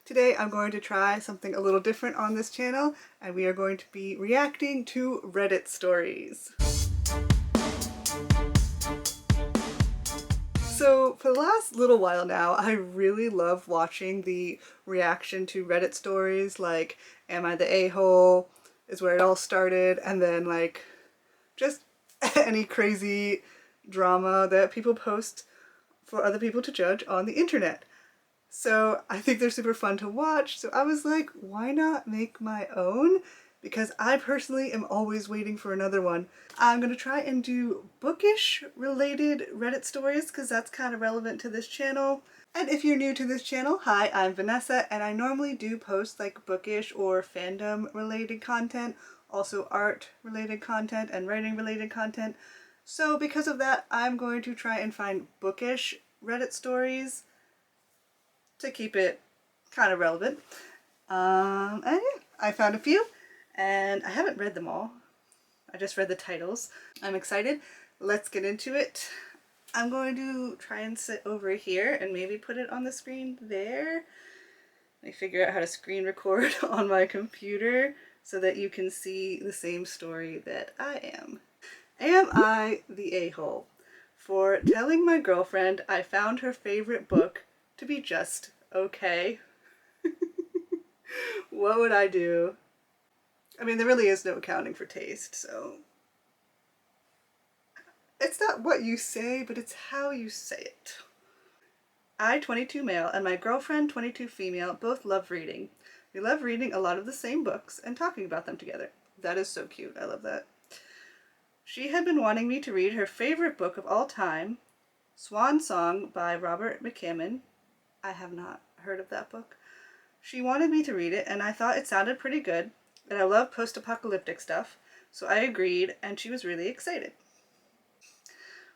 Today I'm going to try something a little different on this channel, and we are going to be reacting to Reddit stories. So for the last little while now, I really love watching the reaction to Reddit stories like Am I the A-hole? Is where it all started, and then like just any crazy drama that people post for other people to judge on the internet. So I think they're super fun to watch, so I was like, why not make my own? Because I personally am always waiting for another one. I'm gonna try and do bookish related Reddit stories because that's kind of relevant to this channel. And if you're new to this channel, hi, I'm Vanessa, and I normally do post like bookish or fandom related content, also art related content and writing related content. So because of that, I'm going to try and find bookish Reddit stories to keep it kind of relevant. And yeah, I found a few, and I haven't read them all. I just read the titles. I'm excited. Let's get into it. I'm going to try and sit over here and maybe put it on the screen there. Let me figure out how to screen record on my computer so that you can see the same story that I am. Am I the a-hole for telling my girlfriend I found her favorite book to be just okay? What would I do? I mean, there really is no accounting for taste, so it's not what you say, but it's how you say it. I, 22 male, and my girlfriend, 22 female, both love reading. We love reading a lot of the same books and talking about them together. That is so cute. I love that. She had been wanting me to read her favorite book of all time, Swan Song by Robert McCammon. I have not heard of that book. She wanted me to read it, and I thought it sounded pretty good, and I love post-apocalyptic stuff, so I agreed, and she was really excited.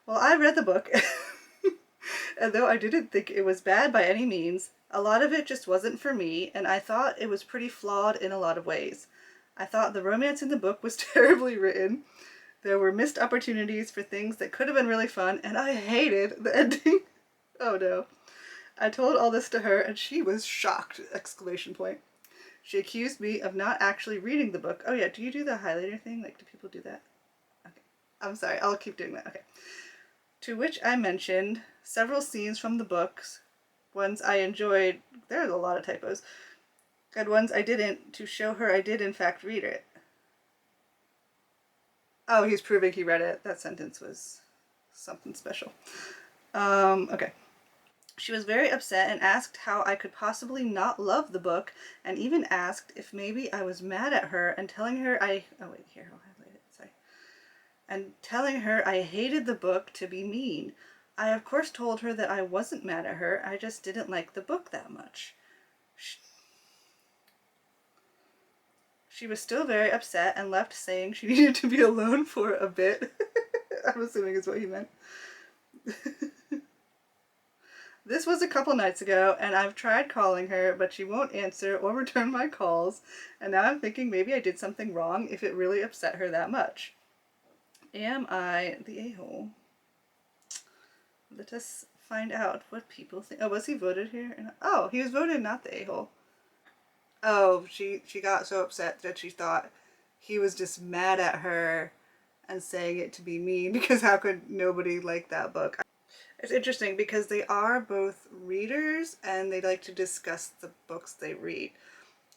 Well, I read the book, and though I didn't think it was bad by any means, a lot of it just wasn't for me, and I thought it was pretty flawed in a lot of ways. I thought the romance in the book was terribly written. There were missed opportunities for things that could have been really fun, and I hated the ending. Oh no. I told all this to her, and she was shocked! Exclamation point. She accused me of not actually reading the book. Oh yeah, do you do the highlighter thing? Like, do people do that? Okay. I'm sorry, I'll keep doing that. Okay. To which I mentioned several scenes from the books, ones I enjoyed, there's a lot of typos, and ones I didn't, to show her I did in fact read it. Oh, he's proving he read it. That sentence was something special. Okay. She was very upset and asked how I could possibly not love the book, and even asked if maybe I was mad at her and telling her oh wait, here, I'll highlight it, sorry. And telling her I hated the book to be mean. I of course told her that I wasn't mad at her, I just didn't like the book that much. She was still very upset and left saying she needed to be alone for a bit. I'm assuming is what he meant. This was a couple nights ago, and I've tried calling her, but she won't answer or return my calls, and now I'm thinking maybe I did something wrong if it really upset her that much. Am I the a-hole? Let us find out what people think. Oh, was he voted here? Oh, he was voted not the a-hole. Oh, she got so upset that she thought he was just mad at her and saying it to be mean, because how could nobody like that book? It's interesting because they are both readers and they like to discuss the books they read.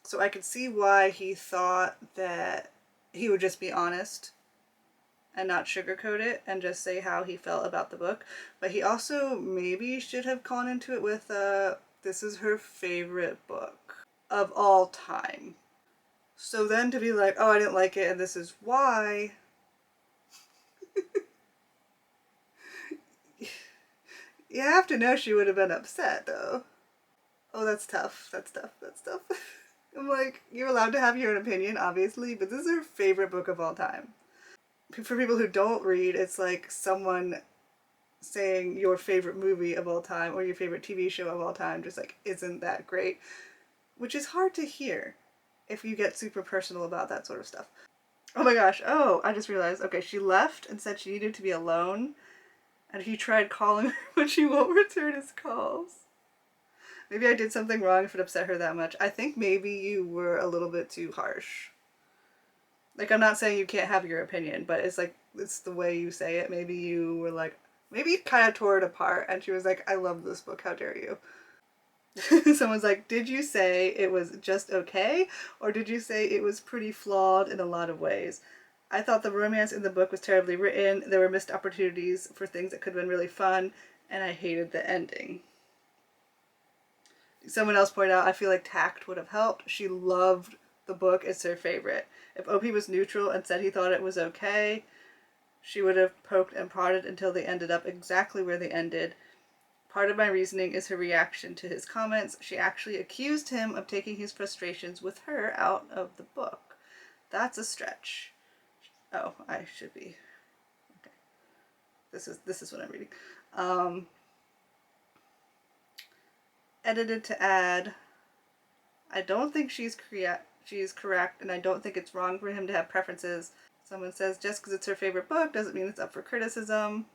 So I could see why he thought that he would just be honest and not sugarcoat it and just say how he felt about the book. But he also maybe should have gone into it with this is her favorite book of all time. So then to be like, oh, I didn't like it and this is why. You have to know she would have been upset, though. Oh, that's tough. That's tough. That's tough. I'm like, you're allowed to have your own opinion, obviously, but this is her favorite book of all time. For people who don't read, it's like someone saying your favorite movie of all time or your favorite TV show of all time just like isn't that great, which is hard to hear if you get super personal about that sort of stuff. Oh my gosh. Oh, I just realized. Okay, she left and said she needed to be alone. And he tried calling her, but she won't return his calls. Maybe I did something wrong if it upset her that much. I think maybe you were a little bit too harsh. Like, I'm not saying you can't have your opinion, but it's like, it's the way you say it. Maybe you were like, maybe you kind of tore it apart and she was like, I love this book, how dare you? Someone's like, did you say it was just okay? Or did you say it was pretty flawed in a lot of ways? I thought the romance in the book was terribly written. There were missed opportunities for things that could have been really fun, and I hated the ending. Someone else pointed out, I feel like tact would have helped. She loved the book. It's her favorite. If Opie was neutral and said he thought it was okay, she would have poked and prodded until they ended up exactly where they ended. Part of my reasoning is her reaction to his comments. She actually accused him of taking his frustrations with her out of the book. That's a stretch. Oh, I should be. Okay. This is what I'm reading. Edited to add, I don't think she's correct, and I don't think it's wrong for him to have preferences. Someone says just because it's her favorite book doesn't mean it's up for criticism.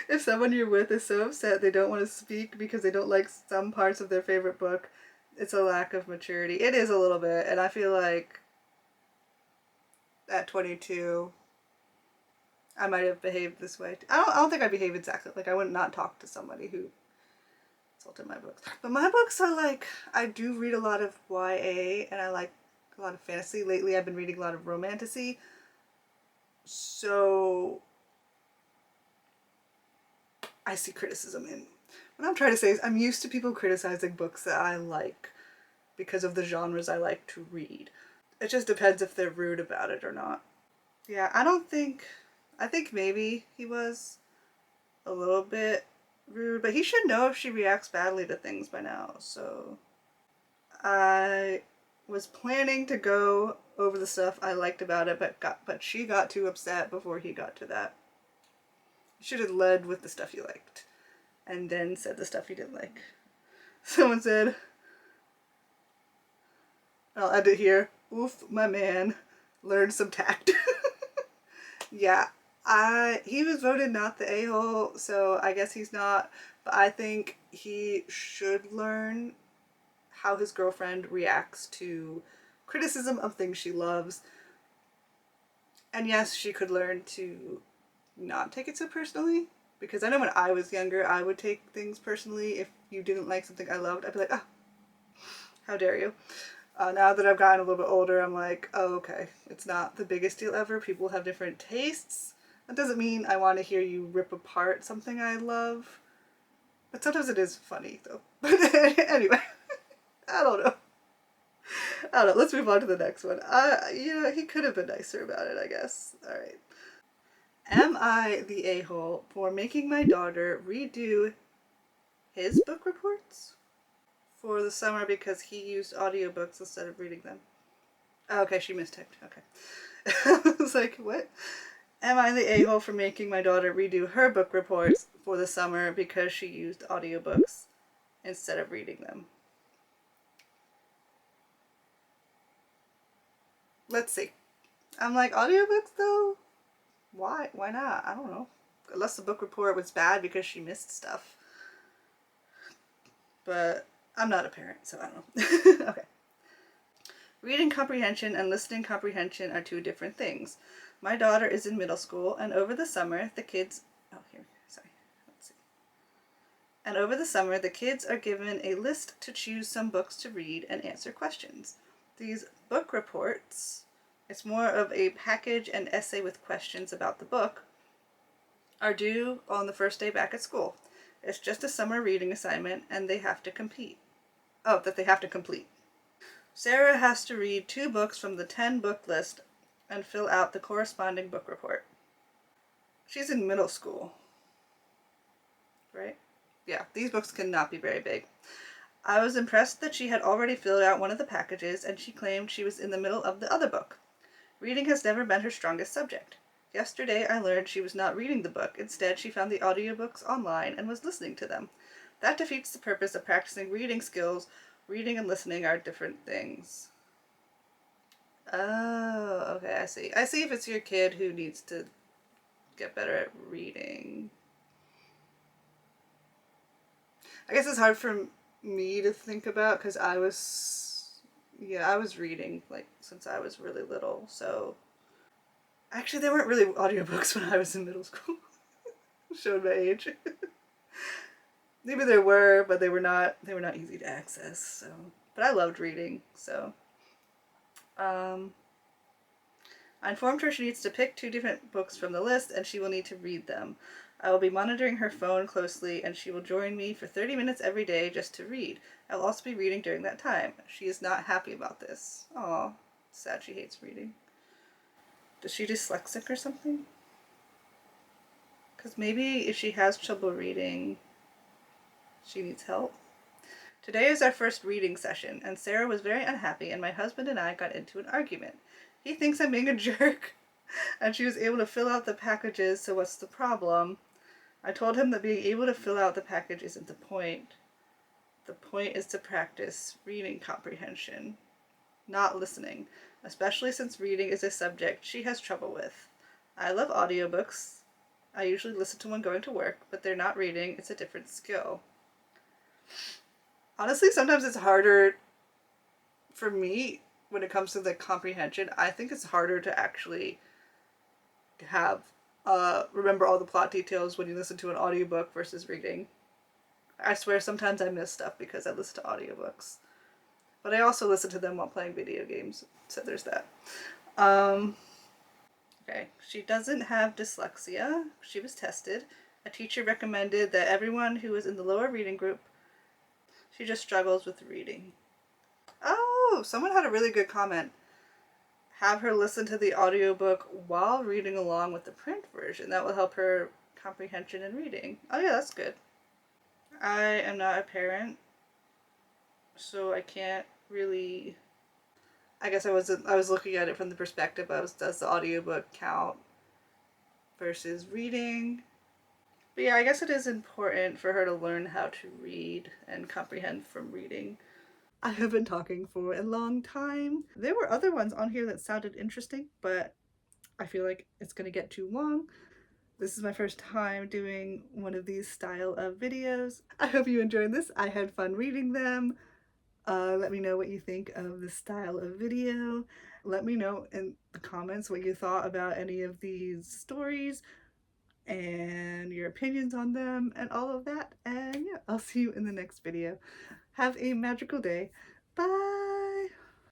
If someone you're with is so upset they don't want to speak because they don't like some parts of their favorite book, it's a lack of maturity. It is a little bit, and I feel like at 22, I might have behaved this way. I don't think I behave exactly like I would not talk to somebody who insulted my books. But my books are like, I do read a lot of YA and I like a lot of fantasy. Lately I've been reading a lot of romantasy. So I see criticism in. What I'm trying to say is I'm used to people criticizing books that I like because of the genres I like to read. It just depends if they're rude about it or not. Yeah, I think maybe he was a little bit rude, but he should know if she reacts badly to things by now, so. I was planning to go over the stuff I liked about it, but she got too upset before he got to that. You should have led with the stuff you liked, and then said the stuff you didn't like. Someone said, I'll end it here, oof, my man, learned some tact. Yeah, he was voted not the a-hole, so I guess he's not, but I think he should learn how his girlfriend reacts to criticism of things she loves. And yes, she could learn to not take it so personally, because I know when I was younger, I would take things personally. If you didn't like something I loved, I'd be like, oh, how dare you. Now that I've gotten a little bit older, I'm like, oh, okay, it's not the biggest deal ever. People have different tastes. That doesn't mean I want to hear you rip apart something I love. But sometimes it is funny, though. But anyway, I don't know. I don't know. Let's move on to the next one. He could have been nicer about it, I guess. All right. Am I the a-hole for making my daughter redo his book reports for the summer because he used audiobooks instead of reading them? Oh, okay, she mistyped. Okay. I was like, what? Am I the a-hole for making my daughter redo her book reports for the summer because she used audiobooks instead of reading them? Let's see. I'm like, audiobooks though? Why? Why not? I don't know. Unless the book report was bad because she missed stuff. But I'm not a parent, so I don't know. Okay. Reading comprehension and listening comprehension are two different things. My daughter is in middle school, and over the summer, the kids... Oh, here. Sorry. Let's see. And over the summer, the kids are given a list to choose some books to read and answer questions. These book reports, it's more of a package and essay with questions about the book, are due on the first day back at school. It's just a summer reading assignment, and they have to compete. Oh, that they have to complete. Sarah has to read 2 books from the 10-book list and fill out the corresponding book report. She's in middle school, right? Yeah, these books cannot be very big. I was impressed that she had already filled out one of the packages, and she claimed she was in the middle of the other book. Reading has never been her strongest subject. Yesterday I learned she was not reading the book. Instead, she found the audiobooks online and was listening to them. That defeats the purpose of practicing reading skills. Reading and listening are different things. Oh, okay, I see. I see if it's your kid who needs to get better at reading. I guess it's hard for me to think about because I was reading like since I was really little. So actually, there weren't really audiobooks when I was in middle school. Showed my age. Maybe there were, but they were not. They were not easy to access. So, but I loved reading. So, um, I informed her she needs to pick 2 different books from the list, and she will need to read them. I will be monitoring her phone closely, and she will join me for 30 minutes every day just to read. I will also be reading during that time. She is not happy about this. Aw, sad she hates reading. Is she dyslexic or something? Because maybe if she has trouble reading, she needs help. Today is our first reading session, and Sarah was very unhappy, and my husband and I got into an argument. He thinks I'm being a jerk, and she was able to fill out the packages, so what's the problem? I told him that being able to fill out the package isn't the point. The point is to practice reading comprehension, not listening, especially since reading is a subject she has trouble with. I love audiobooks. I usually listen to one going to work, but they're not reading, it's a different skill. Honestly, sometimes it's harder for me when it comes to the comprehension. I think it's harder to actually have remember all the plot details when you listen to an audiobook versus reading. I swear sometimes I miss stuff because I listen to audiobooks. But I also listen to them while playing video games, so there's that. Okay, she doesn't have dyslexia. She was tested. A teacher recommended that everyone who was in the lower reading group, she just struggles with reading. Oh, someone had a really good comment. Have her listen to the audiobook while reading along with the print version. That will help her comprehension and reading. Oh yeah, that's good. I am not a parent, so I can't really. I guess I was looking at it from the perspective of does the audiobook count versus reading? But yeah, I guess it is important for her to learn how to read and comprehend from reading. I have been talking for a long time. There were other ones on here that sounded interesting, but I feel like it's gonna get too long. This is my first time doing one of these style of videos. I hope you enjoyed this. I had fun reading them. Let me know what you think of this style of video. Let me know in the comments what you thought about any of these stories and your opinions on them and all of that. And yeah, I'll see you in the next video. Have a magical day. Bye!